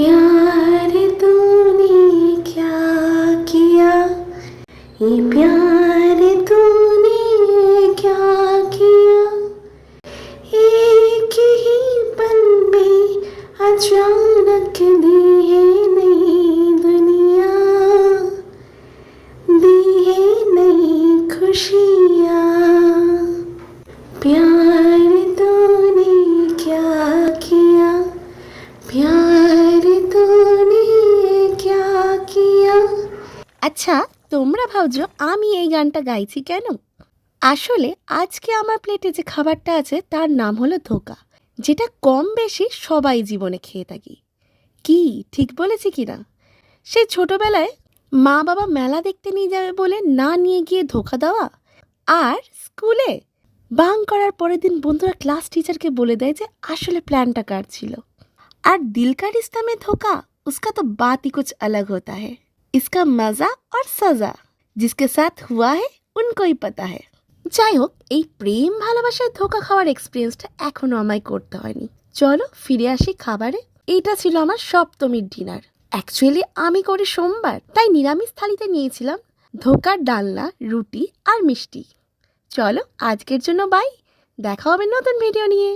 प्यार तूने क्या किया, ये प्यार तूने क्या किया, एक ही पल में अचानक दी है नई दुनिया, दी है नई खुशियाँ। प्यार तूने क्या किया, प्यार तूने क्या किया। আচ্ছা, তোমরা ভাবছো আমি এই গানটা গাইছি কেন? আসলে আজকে আমার প্লেটে যে খাবারটা আছে তার নাম হলো ধোকা, যেটা কম বেশি সবাই জীবনে খেয়ে থাকি। কি ঠিক বলেছি কি না? সেই ছোটবেলায় মা বাবা মেলা দেখতে নিয়ে যাবে বলে না নিয়ে গিয়ে ধোকা দেওয়া, আর স্কুলে বাং করার পরের দিন বন্ধুরা ক্লাস টিচারকে বলে দেয় যে আসলে প্ল্যানটা কার ছিল। আর দিল का रिश्ता में धोखा, उसका तो बात ही कुछ अलग होता है। इसका मजा और सजा जिसके साथ हुआ है उनको ही पता है। যাই হোক, এই প্রেম ভালোবাসায় ধোকা খাওয়ার এক্সপিরিয়েন্সটা এখনো আমায় করতে হয়নি। চলো ফিরে আসি খাবারে। এইটা ছিল আমার সপ্তমীর ডিনার। অ্যাকচুয়ালি আমি করি সোমবার, তাই নিরামিষ থালিতে নিয়েছিলাম ধোকার ডালনা, রুটি আর মিষ্টি। চলো আজকের জন্য বাই, দেখা হবে নতুন ভিডিও নিয়ে।